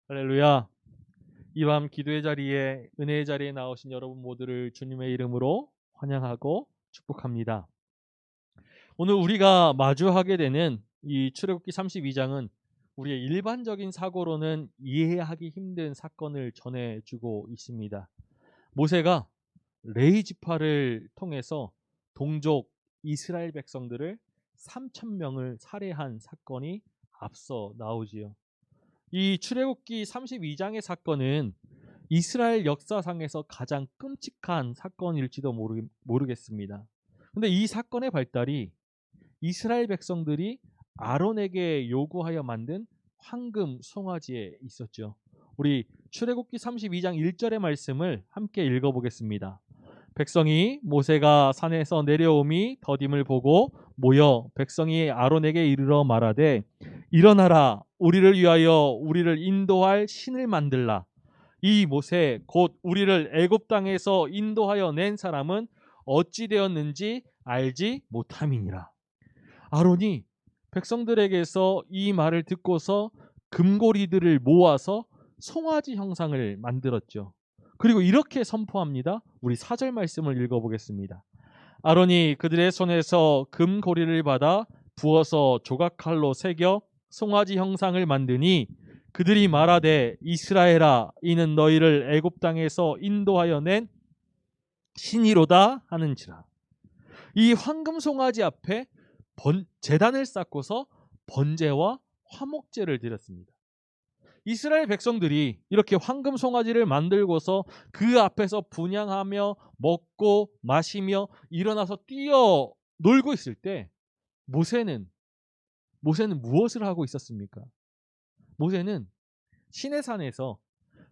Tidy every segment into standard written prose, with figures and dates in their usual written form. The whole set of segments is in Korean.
할렐루야. 이 밤 기도의 자리에 은혜의 자리에 나오신 여러분 모두를 주님의 이름으로 환영하고 축복합니다. 오늘 우리가 마주하게 되는 이 출애굽기 32장은 우리의 일반적인 사고로는 이해하기 힘든 사건을 전해주고 있습니다. 모세가 레위 지파를 통해서 동족 이스라엘 백성들을 3천 명을 살해한 사건이 앞서 나오지요. 이 출애굽기 32장의 사건은 이스라엘 역사상에서 가장 끔찍한 사건일지도 모르겠습니다. 근데 이 사건의 발달이 이스라엘 백성들이 아론에게 요구하여 만든 황금 송아지에 있었죠. 우리 출애굽기 32장 1절의 말씀을 함께 읽어보겠습니다. 백성이 모세가 산에서 내려옴이 더딤을 보고 모여 백성이 아론에게 이르러 말하되 일어나라 우리를 위하여 우리를 인도할 신을 만들라. 이 모세 곧 우리를 애굽 땅에서 인도하여 낸 사람은 어찌 되었는지 알지 못함이니라. 아론이 백성들에게서 이 말을 듣고서 금고리들을 모아서 송아지 형상을 만들었죠. 그리고 이렇게 선포합니다. 우리 4절 말씀을 읽어보겠습니다. 아론이 그들의 손에서 금고리를 받아 부어서 조각칼로 새겨 송아지 형상을 만드니 그들이 말하되 이스라엘아 이는 너희를 애굽 땅에서 인도하여 낸 신이로다 하는지라. 이 황금 송아지 앞에 제단을 쌓고서 번제와 화목제를 드렸습니다. 이스라엘 백성들이 이렇게 황금 송아지를 만들고서 그 앞에서 분향하며 먹고 마시며 일어나서 뛰어 놀고 있을 때 모세는 무엇을 하고 있었습니까? 모세는 시내산에서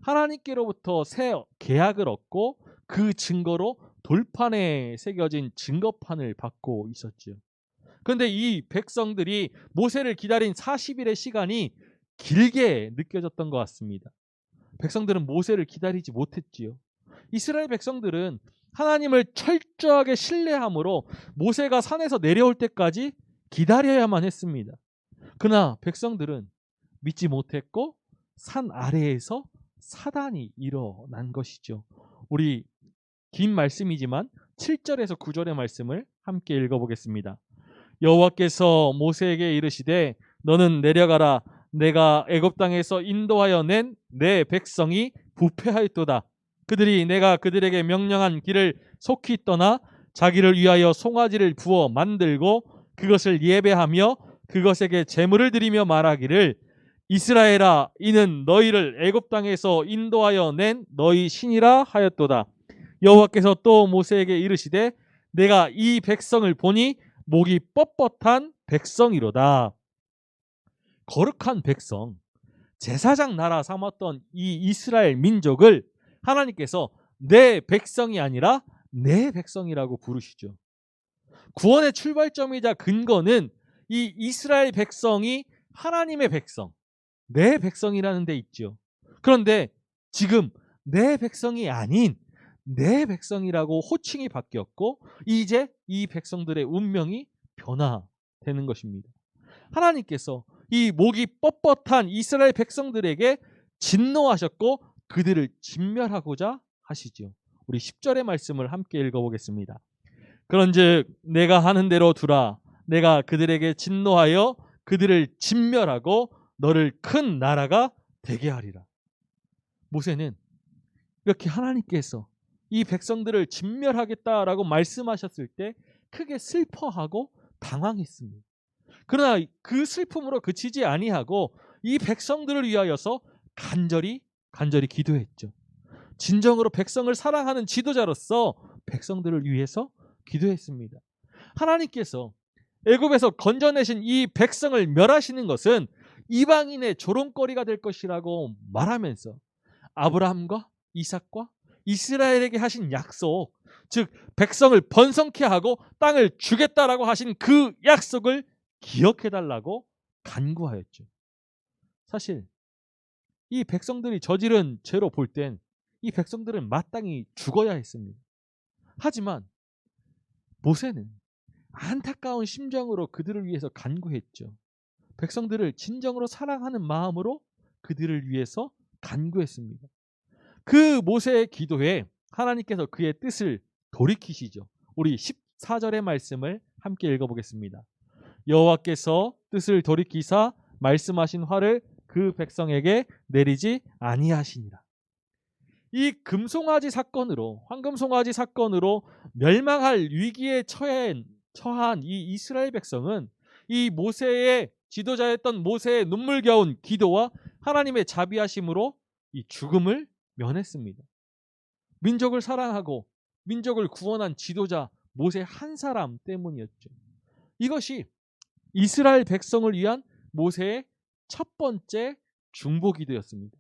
하나님께로부터 새 계약을 얻고 그 증거로 돌판에 새겨진 증거판을 받고 있었죠. 그런데 이 백성들이 모세를 기다린 40일의 시간이 길게 느껴졌던 것 같습니다. 백성들은 모세를 기다리지 못했지요. 이스라엘 백성들은 하나님을 철저하게 신뢰함으로 모세가 산에서 내려올 때까지 기다려야만 했습니다. 그러나 백성들은 믿지 못했고 산 아래에서 사단이 일어난 것이죠. 우리 긴 말씀이지만 7절에서 9절의 말씀을 함께 읽어보겠습니다. 여호와께서 모세에게 이르시되 너는 내려가라. 내가 애굽 땅에서 인도하여 낸 내 백성이 부패하였도다. 그들이 내가 그들에게 명령한 길을 속히 떠나 자기를 위하여 송아지를 부어 만들고 그것을 예배하며 그것에게 제물을 드리며 말하기를 이스라엘아 이는 너희를 애굽 땅에서 인도하여 낸 너희 신이라 하였도다. 여호와께서 또 모세에게 이르시되 내가 이 백성을 보니 목이 뻣뻣한 백성이로다. 거룩한 백성, 제사장 나라 삼았던 이 이스라엘 민족을 하나님께서 내 백성이 아니라 내 백성이라고 부르시죠. 구원의 출발점이자 근거는 이 이스라엘 백성이 하나님의 백성, 내 백성이라는 데 있죠. 그런데 지금 내 백성이 아닌 내 백성이라고 호칭이 바뀌었고 이제 이 백성들의 운명이 변화되는 것입니다. 하나님께서 이 목이 뻣뻣한 이스라엘 백성들에게 진노하셨고 그들을 진멸하고자 하시죠. 우리 10절의 말씀을 함께 읽어보겠습니다. 그런즉 내가 하는 대로 두라. 내가 그들에게 진노하여 그들을 진멸하고 너를 큰 나라가 되게 하리라. 모세는 이렇게 하나님께서 이 백성들을 진멸하겠다라고 말씀하셨을 때 크게 슬퍼하고 당황했습니다. 그러나 그 슬픔으로 그치지 아니하고 이 백성들을 위하여서 간절히 기도했죠. 진정으로 백성을 사랑하는 지도자로서 백성들을 위해서 기도했습니다. 하나님께서 애굽에서 건져내신 이 백성을 멸하시는 것은 이방인의 조롱거리가 될 것이라고 말하면서 아브라함과 이삭과 이스라엘에게 하신 약속, 즉 백성을 번성케 하고 땅을 주겠다라고 하신 그 약속을 기억해달라고 간구하였죠. 사실 이 백성들이 저지른 죄로 볼 땐 이 백성들은 마땅히 죽어야 했습니다. 하지만 모세는 안타까운 심정으로 그들을 위해서 간구했죠. 백성들을 진정으로 사랑하는 마음으로 그들을 위해서 간구했습니다. 그 모세의 기도에 하나님께서 그의 뜻을 돌이키시죠. 우리 14절의 말씀을 함께 읽어보겠습니다. 여호와께서 뜻을 돌이키사 말씀하신 화를 그 백성에게 내리지 아니하시니라. 이 금송아지 사건으로, 황금송아지 사건으로 멸망할 위기에 처한 이 이스라엘 백성은 이 모세의 지도자였던 모세의 눈물겨운 기도와 하나님의 자비하심으로 이 죽음을 면했습니다. 민족을 사랑하고 민족을 구원한 지도자 모세 한 사람 때문이었죠. 이것이 이스라엘 백성을 위한 모세의 첫 번째 중보기도였습니다.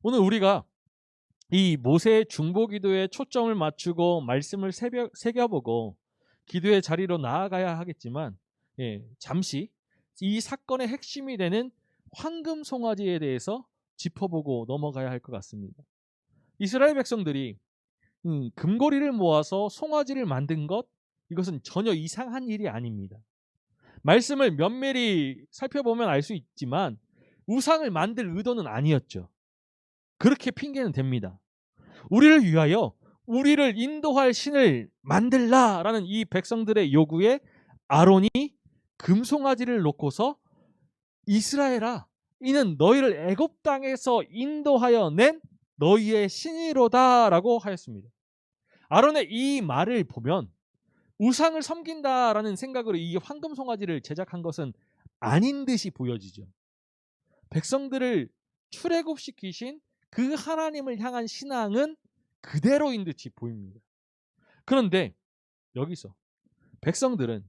오늘 우리가 이 모세의 중보기도에 초점을 맞추고 말씀을 새겨보고 기도의 자리로 나아가야 하겠지만, 잠시 이 사건의 핵심이 되는 황금 송아지에 대해서 짚어보고 넘어가야 할 것 같습니다. 이스라엘 백성들이 금고리를 모아서 송아지를 만든 것, 이것은 전혀 이상한 일이 아닙니다. 말씀을 면밀히 살펴보면 알 수 있지만 우상을 만들 의도는 아니었죠. 그렇게 핑계는 됩니다. 우리를 위하여 우리를 인도할 신을 만들라라는 이 백성들의 요구에 아론이 금송아지를 놓고서 이스라엘아, 이는 너희를 애굽 땅에서 인도하여 낸 너희의 신이로다라고 하였습니다. 아론의 이 말을 보면 우상을 섬긴다라는 생각으로 이 황금 송아지를 제작한 것은 아닌 듯이 보여지죠. 백성들을 출애굽시키신 그 하나님을 향한 신앙은 그대로인 듯이 보입니다. 그런데 여기서 백성들은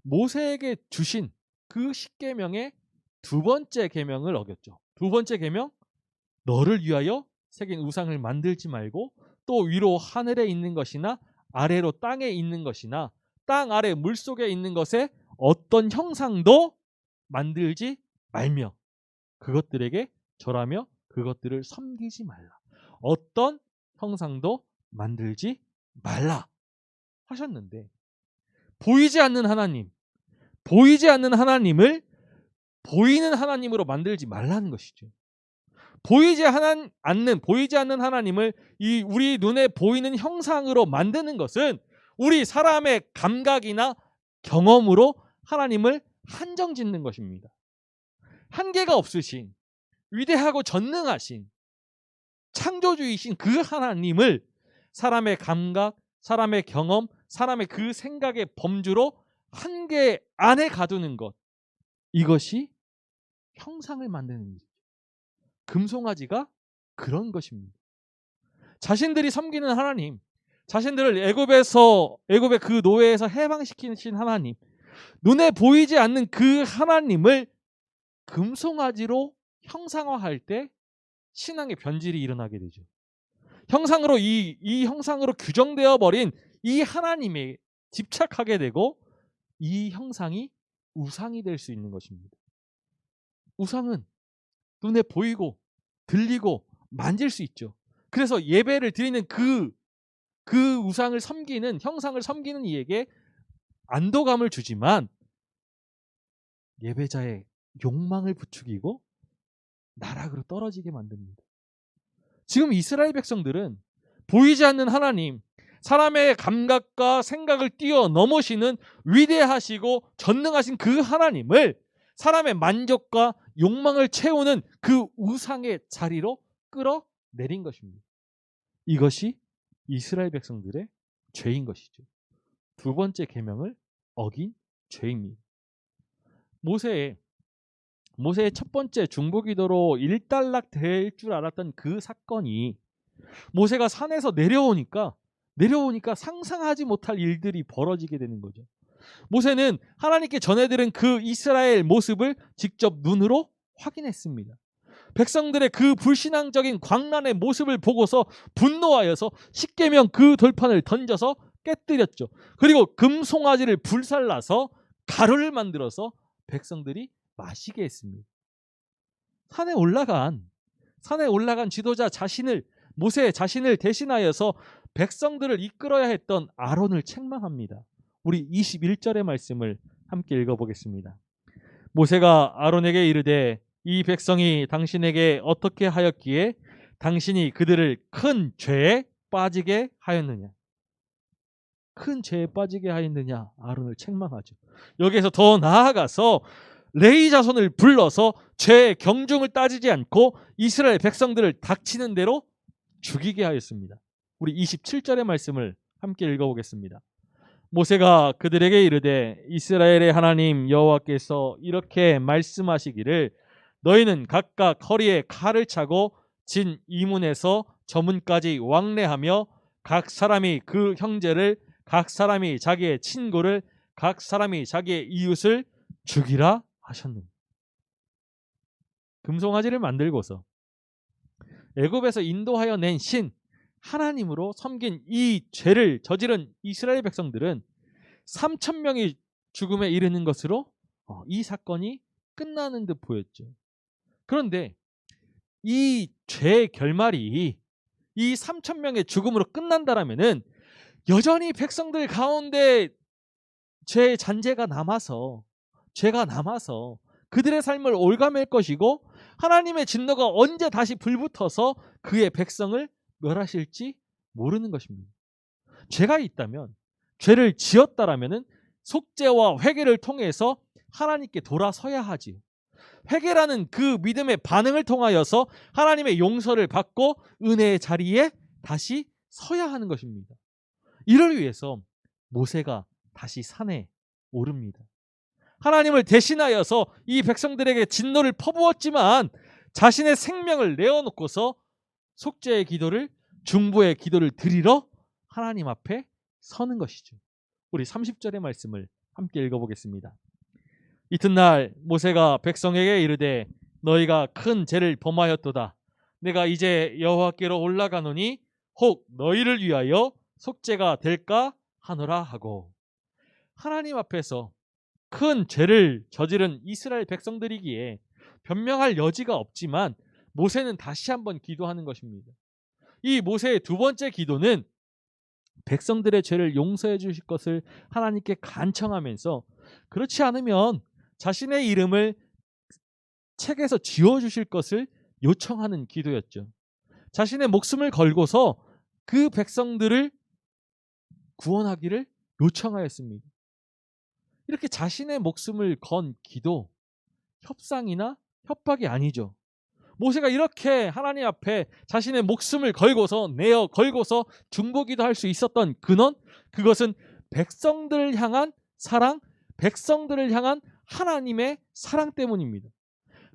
모세에게 주신 그 10계명의 두 번째 계명을 어겼죠. 두 번째 계명, 너를 위하여 새긴 우상을 만들지 말고 또 위로 하늘에 있는 것이나 아래로 땅에 있는 것이나 땅 아래 물속에 있는 것에 어떤 형상도 만들지 말며 그것들에게 절하며 그것들을 섬기지 말라. 어떤 형상도 만들지 말라 하셨는데, 보이지 않는 하나님, 보이지 않는 하나님을 보이는 하나님으로 만들지 말라는 것이죠. 보이지 않는 하나님을 이 우리 눈에 보이는 형상으로 만드는 것은 우리 사람의 감각이나 경험으로 하나님을 한정짓는 것입니다. 한계가 없으신 위대하고 전능하신 창조주이신 그 하나님을 사람의 감각, 사람의 경험, 사람의 그 생각의 범주로 한계 안에 가두는 것, 이것이 형상을 만드는 일이죠. 금송아지가 그런 것입니다. 자신들이 섬기는 하나님, 자신들을 애굽의 그 노예에서 해방시키신 하나님, 눈에 보이지 않는 그 하나님을 금송아지로 형상화할 때 신앙의 변질이 일어나게 되죠. 형상으로 이 형상으로 규정되어 버린 이 하나님에 집착하게 되고 이 형상이 우상이 될 수 있는 것입니다. 우상은 눈에 보이고 들리고 만질 수 있죠. 그래서 예배를 드리는 그 우상을 섬기는, 형상을 섬기는 이에게 안도감을 주지만 예배자의 욕망을 부추기고 나락으로 떨어지게 만듭니다. 지금 이스라엘 백성들은 보이지 않는 하나님, 사람의 감각과 생각을 뛰어넘으시는 위대하시고 전능하신 그 하나님을 사람의 만족과 욕망을 채우는 그 우상의 자리로 끌어내린 것입니다. 이것이 이스라엘 백성들의 죄인 것이죠. 두 번째 계명을 어긴 죄입니다. 모세의 첫 번째 중보기도로 일단락 될 줄 알았던 그 사건이 모세가 산에서 내려오니까 상상하지 못할 일들이 벌어지게 되는 거죠. 모세는 하나님께 전해들은 그 이스라엘 모습을 직접 눈으로 확인했습니다. 백성들의 그 불신앙적인 광란의 모습을 보고서 분노하여서 10계명 그 돌판을 던져서 깨뜨렸죠. 그리고 금송아지를 불살라서 가루를 만들어서 백성들이 마시게 했습니다. 산에 올라간 지도자 모세 자신을 대신하여서 백성들을 이끌어야 했던 아론을 책망합니다. 우리 21절의 말씀을 함께 읽어보겠습니다. 모세가 아론에게 이르되 이 백성이 당신에게 어떻게 하였기에 당신이 그들을 큰 죄에 빠지게 하였느냐? 큰 죄에 빠지게 하였느냐? 아론을 책망하죠. 여기에서 더 나아가서 레위 자손을 불러서 죄의 경중을 따지지 않고 이스라엘 백성들을 닥치는 대로 죽이게 하였습니다. 우리 27절의 말씀을 함께 읽어보겠습니다. 모세가 그들에게 이르되 이스라엘의 하나님 여호와께서 이렇게 말씀하시기를 너희는 각각 허리에 칼을 차고 진 이문에서 저 문까지 왕래하며 각 사람이 그 형제를 각 사람이 자기의 친구를 각 사람이 자기의 이웃을 죽이라 하셨느니. 금송아지를 만들고서 애굽에서 인도하여 낸 신 하나님으로 섬긴 이 죄를 저지른 이스라엘 백성들은 3,000명이 죽음에 이르는 것으로 이 사건이 끝나는 듯 보였죠. 그런데 이 죄의 결말이 이 3,000명의 죽음으로 끝난다라면은 여전히 백성들 가운데 죄의 잔재가 남아서 죄가 남아서 그들의 삶을 올가맬 것이고 하나님의 진노가 언제 다시 불붙어서 그의 백성을 멸하실지 모르는 것입니다. 죄가 있다면 죄를 지었다라면은 속죄와 회개를 통해서 하나님께 돌아서야 하지요. 회개라는 그 믿음의 반응을 통하여서 하나님의 용서를 받고 은혜의 자리에 다시 서야 하는 것입니다. 이를 위해서 모세가 다시 산에 오릅니다. 하나님을 대신하여서 이 백성들에게 진노를 퍼부었지만 자신의 생명을 내어놓고서 속죄의 기도를 중보의 기도를 드리러 하나님 앞에 서는 것이죠. 우리 30절의 말씀을 함께 읽어보겠습니다. 이튿날 모세가 백성에게 이르되 너희가 큰 죄를 범하였도다. 내가 이제 여호와께로 올라가노니 혹 너희를 위하여 속죄가 될까 하노라 하고. 하나님 앞에서 큰 죄를 저지른 이스라엘 백성들이기에 변명할 여지가 없지만 모세는 다시 한번 기도하는 것입니다. 이 모세의 두 번째 기도는 백성들의 죄를 용서해 주실 것을 하나님께 간청하면서 그렇지 않으면 자신의 이름을 책에서 지워주실 것을 요청하는 기도였죠. 자신의 목숨을 걸고서 그 백성들을 구원하기를 요청하였습니다. 이렇게 자신의 목숨을 건 기도, 협상이나 협박이 아니죠. 모세가 이렇게 하나님 앞에 자신의 목숨을 걸고서 중보기도 할 수 있었던 근원, 그것은 백성들을 향한 사랑, 백성들을 향한 하나님의 사랑 때문입니다.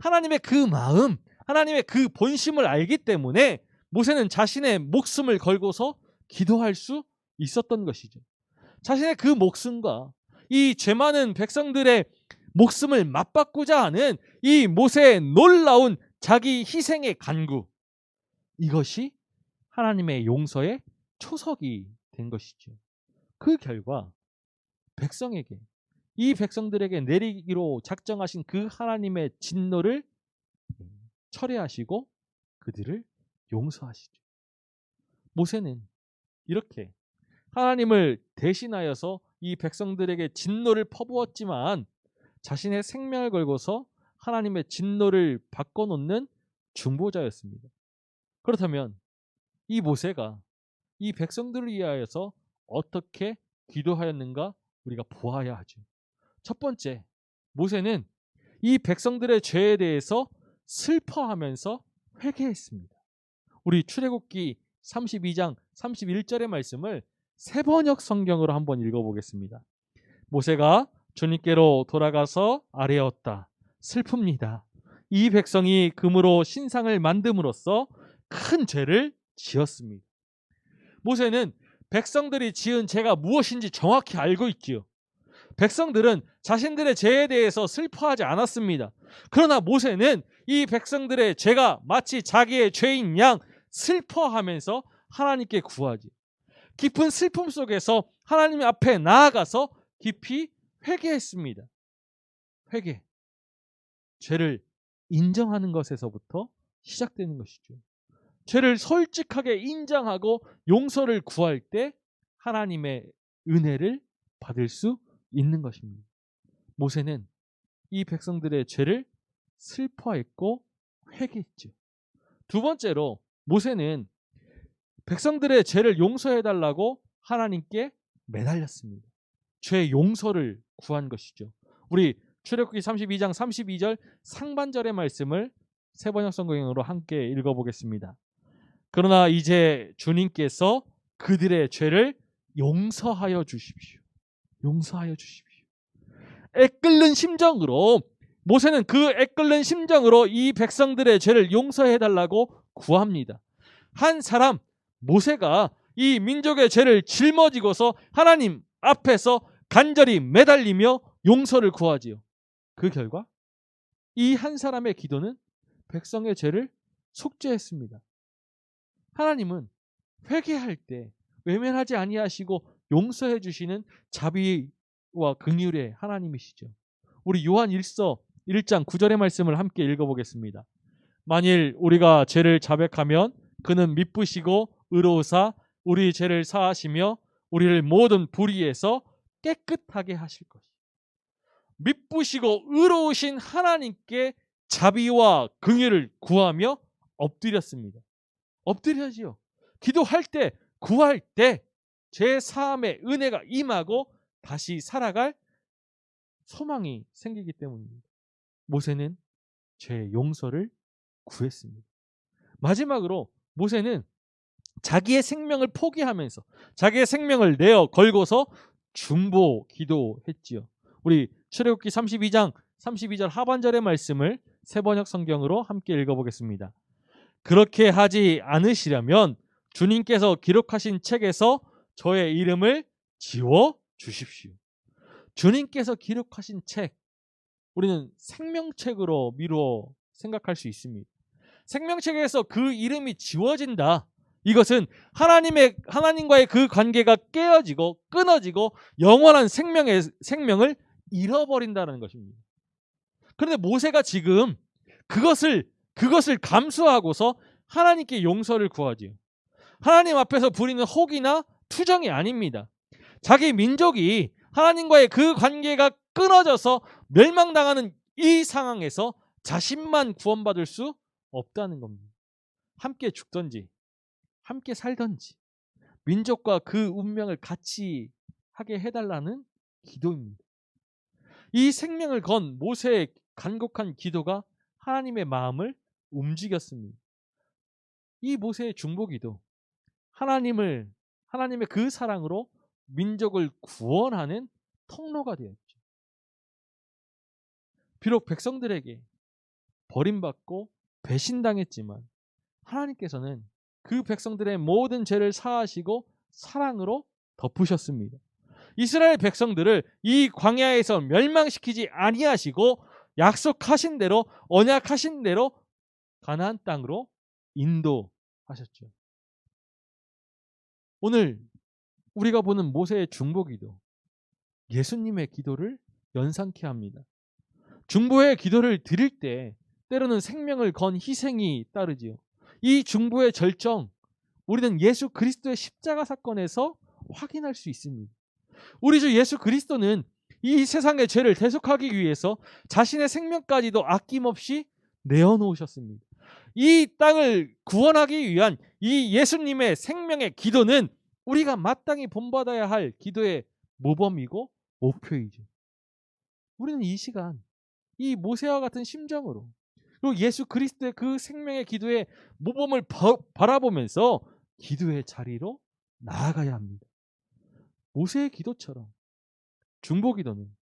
하나님의 그 마음, 하나님의 그 본심을 알기 때문에 모세는 자신의 목숨을 걸고서 기도할 수 있었던 것이죠. 자신의 그 목숨과 이 죄 많은 백성들의 목숨을 맞바꾸자 하는 이 모세의 놀라운 자기 희생의 간구, 이것이 하나님의 용서의 초석이 된 것이죠. 그 결과 백성에게, 이 백성들에게 내리기로 작정하신 그 하나님의 진노를 철회하시고 그들을 용서하시죠. 모세는 이렇게 하나님을 대신하여서 이 백성들에게 진노를 퍼부었지만 자신의 생명을 걸고서 하나님의 진노를 바꿔놓는 중보자였습니다. 그렇다면 이 모세가 이 백성들을 위하여서 어떻게 기도하였는가 우리가 보아야 하죠. 첫 번째, 모세는 이 백성들의 죄에 대해서 슬퍼하면서 회개했습니다. 우리 출애굽기 32장 31절의 말씀을 세번역 성경으로 한번 읽어보겠습니다. 모세가 주님께로 돌아가서 아뢰었다. 슬픕니다. 이 백성이 금으로 신상을 만듦으로써 큰 죄를 지었습니다. 모세는 백성들이 지은 죄가 무엇인지 정확히 알고 있지요. 백성들은 자신들의 죄에 대해서 슬퍼하지 않았습니다. 그러나 모세는 이 백성들의 죄가 마치 자기의 죄인 양 슬퍼하면서 하나님께 구하지. 깊은 슬픔 속에서 하나님 앞에 나아가서 깊이 회개했습니다. 회개. 죄를 인정하는 것에서부터 시작되는 것이죠. 죄를 솔직하게 인정하고 용서를 구할 때 하나님의 은혜를 받을 수 있는 것입니다. 모세는 이 백성들의 죄를 슬퍼했고 회개했죠. 두 번째로 모세는 백성들의 죄를 용서해달라고 하나님께 매달렸습니다. 죄 용서를 구한 것이죠. 우리 출애굽기 32장 32절 상반절의 말씀을 세번역 성경으로 함께 읽어보겠습니다. 그러나 이제 주님께서 그들의 죄를 용서하여 주십시오. 용서하여 주십시오. 애끓는 심정으로 모세는 그 애끓는 심정으로 이 백성들의 죄를 용서해달라고 구합니다. 한 사람 모세가 이 민족의 죄를 짊어지고서 하나님 앞에서 간절히 매달리며 용서를 구하지요. 그 결과 이 한 사람의 기도는 백성의 죄를 속죄했습니다. 하나님은 회개할 때 외면하지 아니하시고 용서해 주시는 자비와 긍휼의 하나님이시죠. 우리 요한 1서 1장 9절의 말씀을 함께 읽어보겠습니다. 만일 우리가 죄를 자백하면 그는 미쁘시고 의로우사 우리 죄를 사하시며 우리를 모든 불의에서 깨끗하게 하실 것이다. 미쁘시고 의로우신 하나님께 자비와 긍휼을 구하며 엎드렸습니다. 엎드려지요. 기도할 때, 구할 때 죄 사함의 은혜가 임하고 다시 살아갈 소망이 생기기 때문입니다. 모세는 죄 용서를 구했습니다. 마지막으로 모세는 자기의 생명을 포기하면서 자기의 생명을 내어 걸고서 중보 기도했지요. 우리 출애굽기 32장 32절 하반절의 말씀을 세번역 성경으로 함께 읽어보겠습니다. 그렇게 하지 않으시려면 주님께서 기록하신 책에서 저의 이름을 지워 주십시오. 주님께서 기록하신 책, 우리는 생명책으로 미루어 생각할 수 있습니다. 생명책에서 그 이름이 지워진다. 이것은 하나님과의 그 관계가 깨어지고 끊어지고 영원한 생명을 잃어버린다는 것입니다. 그런데 모세가 지금 그것을 감수하고서 하나님께 용서를 구하지요. 하나님 앞에서 부리는 혹이나 투정이 아닙니다. 자기 민족이 하나님과의 그 관계가 끊어져서 멸망당하는 이 상황에서 자신만 구원받을 수 없다는 겁니다. 함께 죽든지 함께 살든지 민족과 그 운명을 같이 하게 해달라는 기도입니다. 이 생명을 건 모세의 간곡한 기도가 하나님의 마음을 움직였습니다. 이 모세의 중보기도 하나님의 그 사랑으로 민족을 구원하는 통로가 되었죠. 비록 백성들에게 버림받고 배신당했지만 하나님께서는 그 백성들의 모든 죄를 사하시고 사랑으로 덮으셨습니다. 이스라엘 백성들을 이 광야에서 멸망시키지 아니하시고 약속하신 대로 언약하신 대로 가나안 땅으로 인도하셨죠. 오늘 우리가 보는 모세의 중보기도 예수님의 기도를 연상케 합니다. 중보의 기도를 드릴 때 때로는 생명을 건 희생이 따르지요. 이 중보의 절정 우리는 예수 그리스도의 십자가 사건에서 확인할 수 있습니다. 우리 주 예수 그리스도는 이 세상의 죄를 대속하기 위해서 자신의 생명까지도 아낌없이 내어놓으셨습니다. 이 땅을 구원하기 위한 이 예수님의 생명의 기도는 우리가 마땅히 본받아야 할 기도의 모범이고 목표이죠. 우리는 이 시간 이 모세와 같은 심정으로 그리고 예수 그리스도의 그 생명의 기도의 모범을 바라보면서 기도의 자리로 나아가야 합니다. 모세의 기도처럼 중보기도는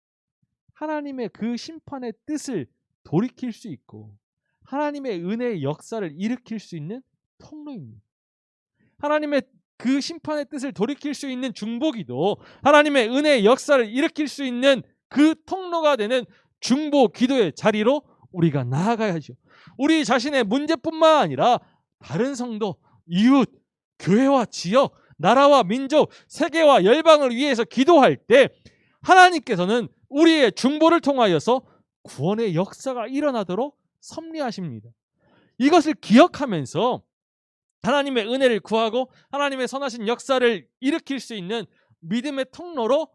하나님의 그 심판의 뜻을 돌이킬 수 있고 하나님의 은혜의 역사를 일으킬 수 있는 통로입니다. 하나님의 그 심판의 뜻을 돌이킬 수 있는 중보기도 하나님의 은혜의 역사를 일으킬 수 있는 그 통로가 되는 중보 기도의 자리로 우리가 나아가야죠. 우리 자신의 문제뿐만 아니라 다른 성도, 이웃, 교회와 지역, 나라와 민족, 세계와 열방을 위해서 기도할 때 하나님께서는 우리의 중보를 통하여서 구원의 역사가 일어나도록 섭리하십니다. 이것을 기억하면서 하나님의 은혜를 구하고 하나님의 선하신 역사를 일으킬 수 있는 믿음의 통로로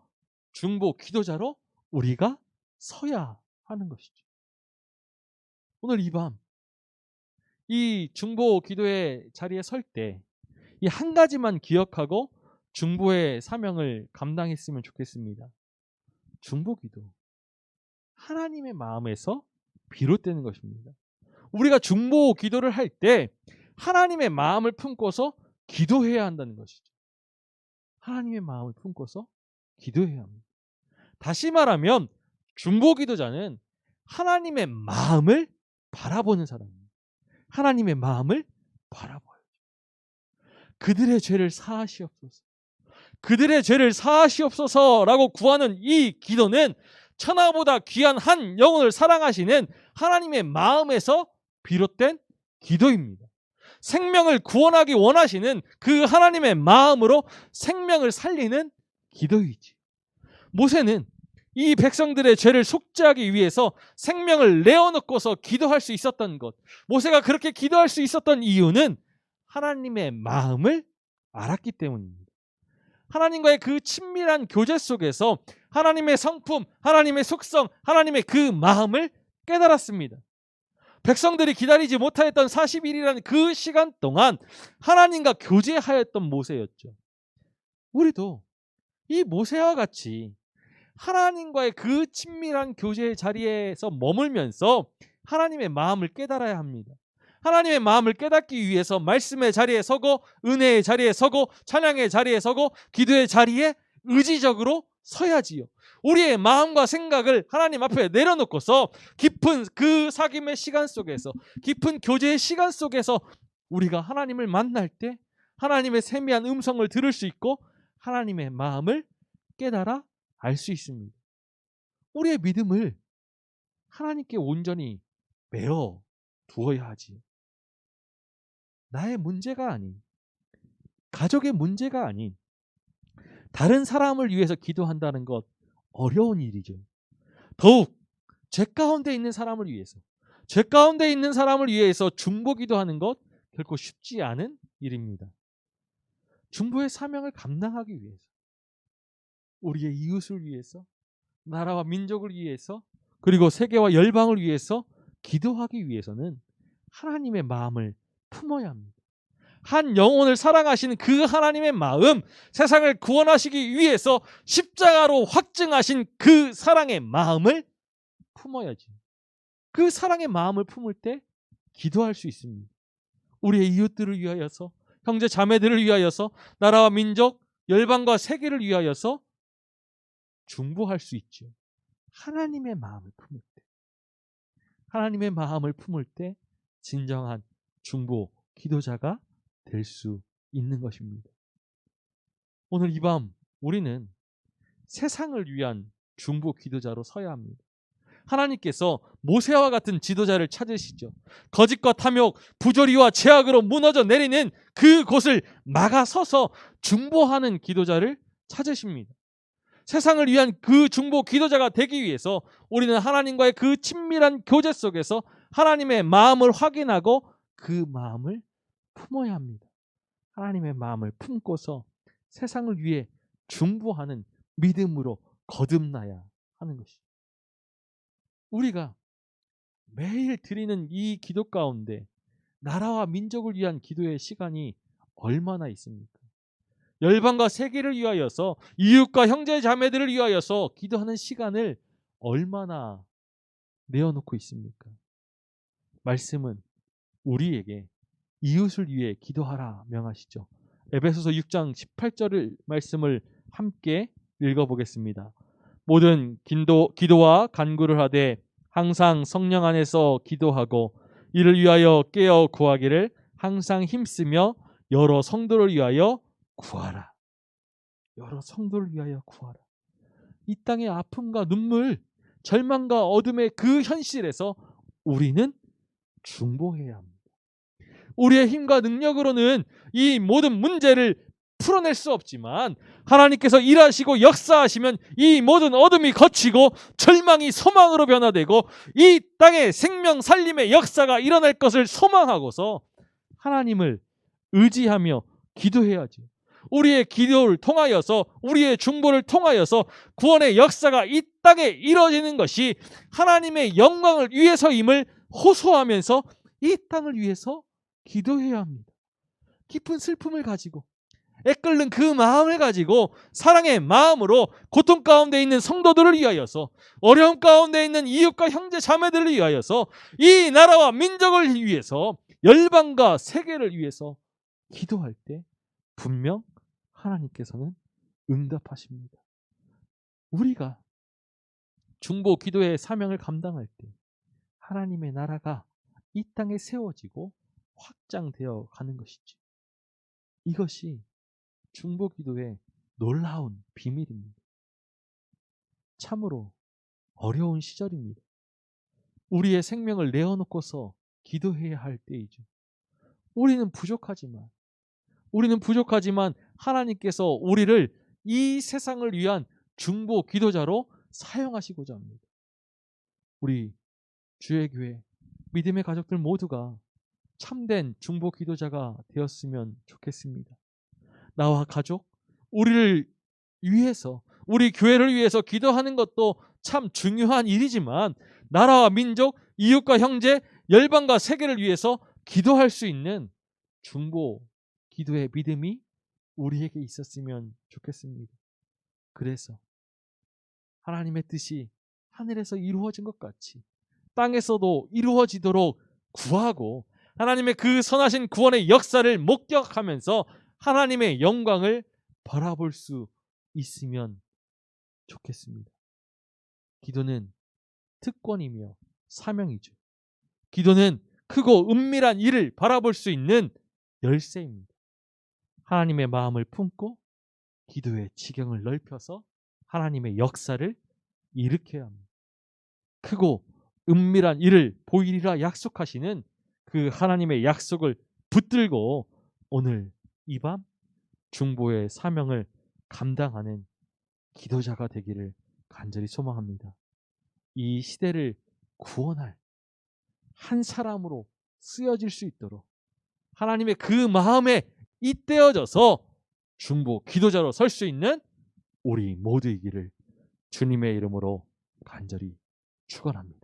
중보 기도자로 우리가 서야 하는 것이죠. 오늘 이 밤 이 중보 기도의 자리에 설 때 이 한 가지만 기억하고 중보의 사명을 감당했으면 좋겠습니다. 중보 기도. 하나님의 마음에서 비롯되는 것입니다. 우리가 중보 기도를 할 때 하나님의 마음을 품고서 기도해야 한다는 것이죠. 하나님의 마음을 품고서 기도해야 합니다. 다시 말하면 중보 기도자는 하나님의 마음을 바라보는 사람입니다. 하나님의 마음을 바라봐요. 그들의 죄를 사하시옵소서. 그들의 죄를 사하시옵소서라고 구하는 이 기도는 천하보다 귀한 한 영혼을 사랑하시는 하나님의 마음에서 비롯된 기도입니다. 생명을 구원하기 원하시는 그 하나님의 마음으로 생명을 살리는 기도이지. 모세는 이 백성들의 죄를 속죄하기 위해서 생명을 내어놓고서 기도할 수 있었던 것, 모세가 그렇게 기도할 수 있었던 이유는 하나님의 마음을 알았기 때문입니다. 하나님과의 그 친밀한 교제 속에서 하나님의 성품, 하나님의 속성, 하나님의 그 마음을 깨달았습니다. 백성들이 기다리지 못하였던 40일이라는 그 시간 동안 하나님과 교제하였던 모세였죠. 우리도 이 모세와 같이 하나님과의 그 친밀한 교제의 자리에서 머물면서 하나님의 마음을 깨달아야 합니다. 하나님의 마음을 깨닫기 위해서 말씀의 자리에 서고 은혜의 자리에 서고 찬양의 자리에 서고 기도의 자리에 의지적으로 서야지요. 우리의 마음과 생각을 하나님 앞에 내려놓고서 깊은 그 사귐의 시간 속에서, 깊은 교제의 시간 속에서 우리가 하나님을 만날 때 하나님의 세미한 음성을 들을 수 있고 하나님의 마음을 깨달아 알 수 있습니다. 우리의 믿음을 하나님께 온전히 매어 두어야 하지요. 나의 문제가 아닌, 가족의 문제가 아닌 다른 사람을 위해서 기도한다는 것 어려운 일이죠. 더욱 죄 가운데 있는 사람을 위해서, 죄 가운데 있는 사람을 위해서 중보 기도하는 것 결코 쉽지 않은 일입니다. 중보의 사명을 감당하기 위해서, 우리의 이웃을 위해서, 나라와 민족을 위해서, 그리고 세계와 열방을 위해서 기도하기 위해서는 하나님의 마음을 품어야 합니다. 한 영혼을 사랑하시는 그 하나님의 마음, 세상을 구원하시기 위해서 십자가로 확증하신 그 사랑의 마음을 품어야지. 그 사랑의 마음을 품을 때 기도할 수 있습니다. 우리의 이웃들을 위하여서, 형제 자매들을 위하여서, 나라와 민족, 열방과 세계를 위하여서 중보할 수 있죠. 하나님의 마음을 품을 때, 하나님의 마음을 품을 때 진정한 중보 기도자가 될 수 있는 것입니다. 오늘 이 밤 우리는 세상을 위한 중보 기도자로 서야 합니다. 하나님께서 모세와 같은 지도자를 찾으시죠. 거짓과 탐욕, 부조리와 죄악으로 무너져 내리는 그곳을 막아서서 중보하는 기도자를 찾으십니다. 세상을 위한 그 중보 기도자가 되기 위해서 우리는 하나님과의 그 친밀한 교제 속에서 하나님의 마음을 확인하고 그 마음을 품어야 합니다. 하나님의 마음을 품고서 세상을 위해 중보하는 믿음으로 거듭나야 하는 것이죠. 우리가 매일 드리는 이 기도 가운데 나라와 민족을 위한 기도의 시간이 얼마나 있습니까? 열방과 세계를 위하여서, 이웃과 형제 자매들을 위하여서 기도하는 시간을 얼마나 내어놓고 있습니까? 말씀은 우리에게 이웃을 위해 기도하라 명하시죠. 에베소서 6장 18절을 말씀을 함께 읽어보겠습니다. 모든 기도와 간구를 하되 항상 성령 안에서 기도하고 이를 위하여 깨어 구하기를 항상 힘쓰며 여러 성도를 위하여 구하라. 여러 성도를 위하여 구하라. 이 땅의 아픔과 눈물, 절망과 어둠의 그 현실에서 우리는 중보해야 합니다. 우리의 힘과 능력으로는 이 모든 문제를 풀어낼 수 없지만 하나님께서 일하시고 역사하시면 이 모든 어둠이 걷히고 절망이 소망으로 변화되고 이 땅에 생명 살림의 역사가 일어날 것을 소망하고서 하나님을 의지하며 기도해야죠. 우리의 기도를 통하여서, 우리의 중보를 통하여서 구원의 역사가 이 땅에 이루어지는 것이 하나님의 영광을 위해서임을 호소하면서 이 땅을 위해서 기도해야 합니다. 깊은 슬픔을 가지고 애끓는 그 마음을 가지고 사랑의 마음으로 고통 가운데 있는 성도들을 위하여서, 어려움 가운데 있는 이웃과 형제 자매들을 위하여서, 이 나라와 민족을 위해서, 열방과 세계를 위해서 기도할 때 분명 하나님께서는 응답하십니다. 우리가 중보 기도의 사명을 감당할 때 하나님의 나라가 이 땅에 세워지고 확장되어 가는 것이죠. 이것이 중보 기도의 놀라운 비밀입니다. 참으로 어려운 시절입니다. 우리의 생명을 내어놓고서 기도해야 할 때이죠. 우리는 부족하지만 하나님께서 우리를 이 세상을 위한 중보 기도자로 사용하시고자 합니다. 우리 주의 교회 믿음의 가족들 모두가 참된 중보 기도자가 되었으면 좋겠습니다. 나와 가족, 우리를 위해서, 우리 교회를 위해서 기도하는 것도 참 중요한 일이지만 나라와 민족, 이웃과 형제, 열방과 세계를 위해서 기도할 수 있는 중보 기도의 믿음이 우리에게 있었으면 좋겠습니다. 그래서 하나님의 뜻이 하늘에서 이루어진 것 같이 땅에서도 이루어지도록 구하고, 하나님의 그 선하신 구원의 역사를 목격하면서 하나님의 영광을 바라볼 수 있으면 좋겠습니다. 기도는 특권이며 사명이죠. 기도는 크고 은밀한 일을 바라볼 수 있는 열쇠입니다. 하나님의 마음을 품고 기도의 지경을 넓혀서 하나님의 역사를 일으켜야 합니다. 크고 은밀한 일을 보이리라 약속하시는 그 하나님의 약속을 붙들고 오늘 이 밤 중보의 사명을 감당하는 기도자가 되기를 간절히 소망합니다. 이 시대를 구원할 한 사람으로 쓰여질 수 있도록 하나님의 그 마음에 잇대어져서 중보 기도자로 설 수 있는 우리 모두이기를 주님의 이름으로 간절히 축원합니다.